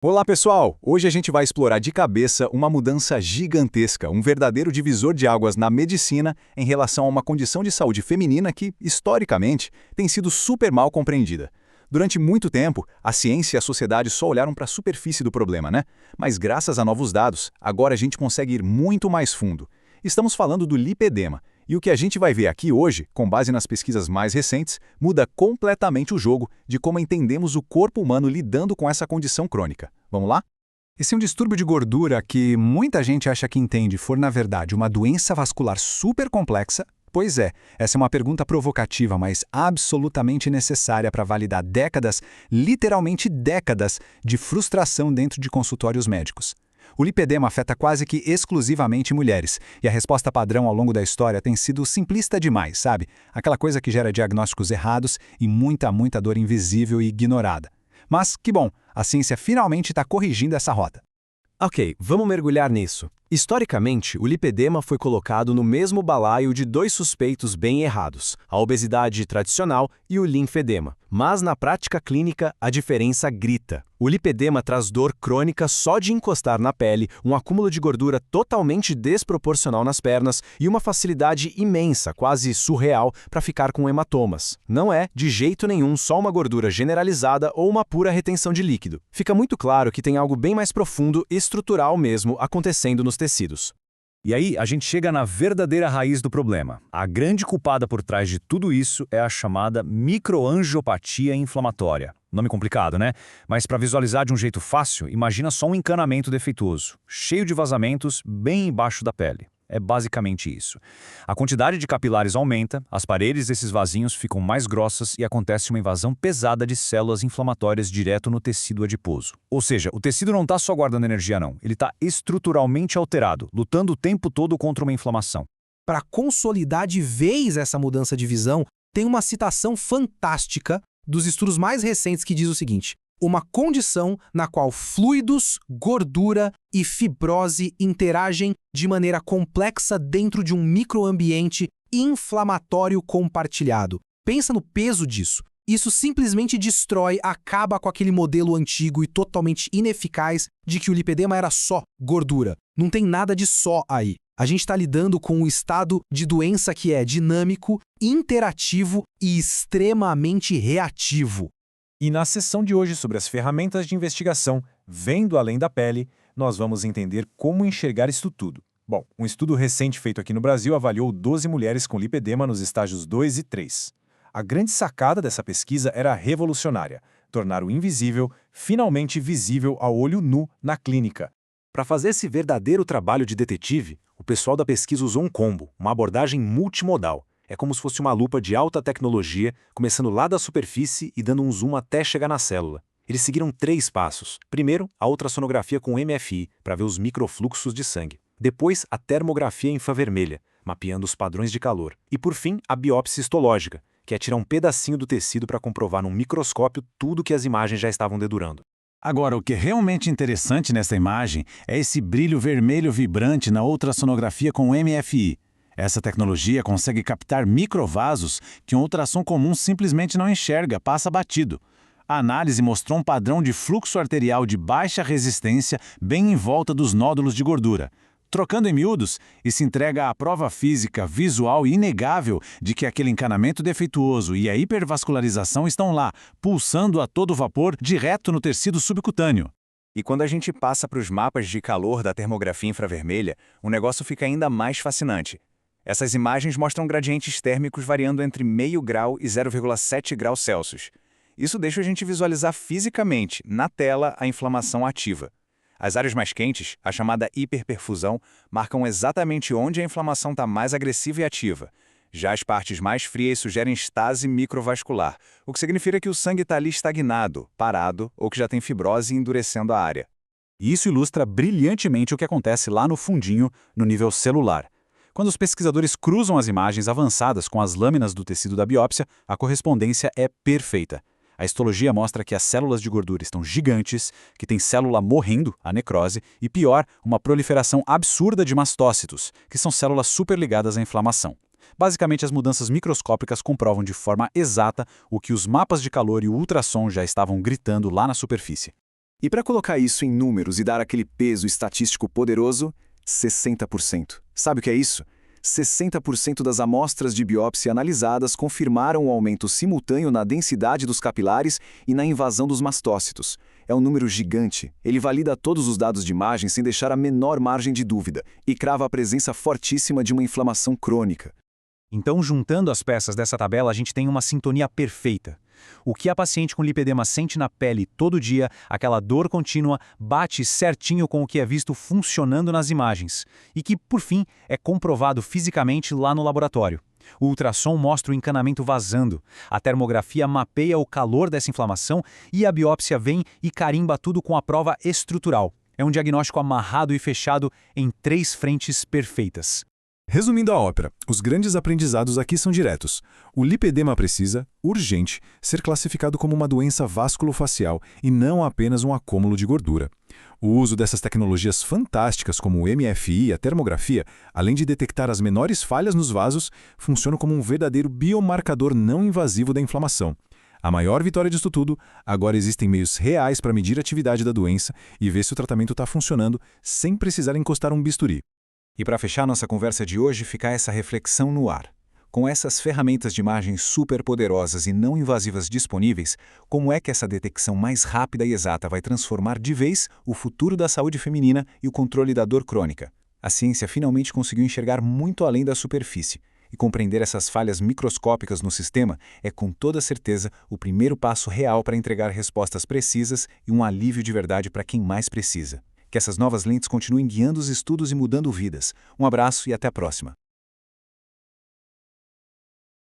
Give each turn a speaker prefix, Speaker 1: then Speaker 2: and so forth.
Speaker 1: Olá pessoal! Hoje a gente vai explorar de cabeça uma mudança gigantesca, um verdadeiro divisor de águas na medicina em relação a uma condição de saúde feminina que, historicamente, tem sido super mal compreendida. Durante muito tempo, a ciência e a sociedade só olharam para a superfície do problema, né? Mas graças a novos dados, agora a gente consegue ir muito mais fundo. Estamos falando do lipedema, e o que a gente vai ver aqui hoje, com base nas pesquisas mais recentes, muda completamente o jogo de como entendemos o corpo humano lidando com essa condição crônica. Vamos lá? E se um distúrbio de gordura que muita gente acha que entende for, na verdade, uma doença vascular super complexa? Pois é, essa é uma pergunta provocativa, mas absolutamente necessária para validar décadas, literalmente décadas, de frustração dentro de consultórios médicos. O lipedema afeta quase que exclusivamente mulheres, e a resposta padrão ao longo da história tem sido simplista demais, sabe? Aquela coisa que gera diagnósticos errados e muita dor invisível e ignorada. Mas, que bom, a ciência finalmente está corrigindo essa rota.
Speaker 2: Ok, vamos mergulhar nisso. Historicamente, o lipedema foi colocado no mesmo balaio de dois suspeitos bem errados, a obesidade tradicional e o linfedema. Mas na prática clínica, a diferença grita. O lipedema traz dor crônica só de encostar na pele, um acúmulo de gordura totalmente desproporcional nas pernas e uma facilidade imensa, quase surreal, para ficar com hematomas. Não é, de jeito nenhum, só uma gordura generalizada ou uma pura retenção de líquido. Fica muito claro que tem algo bem mais profundo e estrutural mesmo acontecendo nos tecidos.
Speaker 3: E aí, a gente chega na verdadeira raiz do problema. A grande culpada por trás de tudo isso é a chamada microangiopatia inflamatória. Nome complicado, né? Mas para visualizar de um jeito fácil, imagina só um encanamento defeituoso, cheio de vazamentos bem embaixo da pele. É basicamente isso. A quantidade de capilares aumenta, as paredes desses vasinhos ficam mais grossas e acontece uma invasão pesada de células inflamatórias direto no tecido adiposo. Ou seja, o tecido não está só guardando energia não, ele está estruturalmente alterado, lutando o tempo todo contra uma inflamação.
Speaker 4: Para consolidar de vez essa mudança de visão, tem uma citação fantástica dos estudos mais recentes que diz o seguinte: uma condição na qual fluidos, gordura e fibrose interagem de maneira complexa dentro de um microambiente inflamatório compartilhado. Pensa no peso disso. Isso simplesmente destrói, acaba com aquele modelo antigo e totalmente ineficaz de que o lipedema era só gordura. Não tem nada de só aí. A gente está lidando com um estado de doença que é dinâmico, interativo e extremamente reativo.
Speaker 3: E na sessão de hoje sobre as ferramentas de investigação, vendo além da pele, nós vamos entender como enxergar isso tudo. Bom, um estudo recente feito aqui no Brasil avaliou 12 mulheres com lipedema nos estágios 2 e 3. A grande sacada dessa pesquisa era revolucionária: tornar o invisível finalmente visível ao olho nu na clínica.
Speaker 2: Para fazer esse verdadeiro trabalho de detetive, o pessoal da pesquisa usou um combo, uma abordagem multimodal. É como se fosse uma lupa de alta tecnologia, começando lá da superfície e dando um zoom até chegar na célula. Eles seguiram 3 passos. Primeiro, a ultrassonografia com MFI, para ver os microfluxos de sangue. Depois, a termografia infravermelha, mapeando os padrões de calor. E por fim, a biópsia histológica, que é tirar um pedacinho do tecido para comprovar num microscópio tudo que as imagens já estavam dedurando.
Speaker 5: Agora, o que é realmente interessante nessa imagem é esse brilho vermelho vibrante na ultrassonografia com MFI. Essa tecnologia consegue captar microvasos que um ultrassom comum simplesmente não enxerga, passa batido. A análise mostrou um padrão de fluxo arterial de baixa resistência bem em volta dos nódulos de gordura. Trocando em miúdos, isso entrega a prova física, visual e inegável de que aquele encanamento defeituoso e a hipervascularização estão lá, pulsando a todo vapor direto no tecido subcutâneo.
Speaker 1: E quando a gente passa para os mapas de calor da termografia infravermelha, o negócio fica ainda mais fascinante. Essas imagens mostram gradientes térmicos variando entre 0,5 grau e 0,7 graus Celsius. Isso deixa a gente visualizar fisicamente, na tela, a inflamação ativa. As áreas mais quentes, a chamada hiperperfusão, marcam exatamente onde a inflamação está mais agressiva e ativa. Já as partes mais frias sugerem estase microvascular, o que significa que o sangue está ali estagnado, parado, ou que já tem fibrose endurecendo a área. E isso ilustra brilhantemente o que acontece lá no fundinho, no nível celular. Quando os pesquisadores cruzam as imagens avançadas com as lâminas do tecido da biópsia, a correspondência é perfeita. A histologia mostra que as células de gordura estão gigantes, que tem célula morrendo, a necrose, e pior, uma proliferação absurda de mastócitos, que são células superligadas à inflamação. Basicamente, as mudanças microscópicas comprovam de forma exata o que os mapas de calor e o ultrassom já estavam gritando lá na superfície. E para colocar isso em números e dar aquele peso estatístico poderoso, 60%. Sabe o que é isso? 60% das amostras de biópsia analisadas confirmaram o aumento simultâneo na densidade dos capilares e na invasão dos mastócitos. É um número gigante. Ele valida todos os dados de imagem sem deixar a menor margem de dúvida e crava a presença fortíssima de uma inflamação crônica.
Speaker 3: Então, juntando as peças dessa tabela, a gente tem uma sintonia perfeita. O que a paciente com lipedema sente na pele todo dia, aquela dor contínua, bate certinho com o que é visto funcionando nas imagens, e que, por fim, é comprovado fisicamente lá no laboratório. O ultrassom mostra o encanamento vazando, a termografia mapeia o calor dessa inflamação e a biópsia vem e carimba tudo com a prova estrutural. É um diagnóstico amarrado e fechado em 3 frentes perfeitas.
Speaker 6: Resumindo a ópera, os grandes aprendizados aqui são diretos. O lipedema precisa, urgente, ser classificado como uma doença vasculofacial e não apenas um acúmulo de gordura. O uso dessas tecnologias fantásticas como o MFI e a termografia, além de detectar as menores falhas nos vasos, funciona como um verdadeiro biomarcador não invasivo da inflamação. A maior vitória disso tudo, agora existem meios reais para medir a atividade da doença e ver se o tratamento está funcionando sem precisar encostar um bisturi.
Speaker 1: E para fechar nossa conversa de hoje, fica essa reflexão no ar. Com essas ferramentas de imagem super poderosas e não invasivas disponíveis, como é que essa detecção mais rápida e exata vai transformar de vez o futuro da saúde feminina e o controle da dor crônica? A ciência finalmente conseguiu enxergar muito além da superfície, e compreender essas falhas microscópicas no sistema é com toda certeza o primeiro passo real para entregar respostas precisas e um alívio de verdade para quem mais precisa. Que essas novas lentes continuem guiando os estudos e mudando vidas. Um abraço e até a próxima.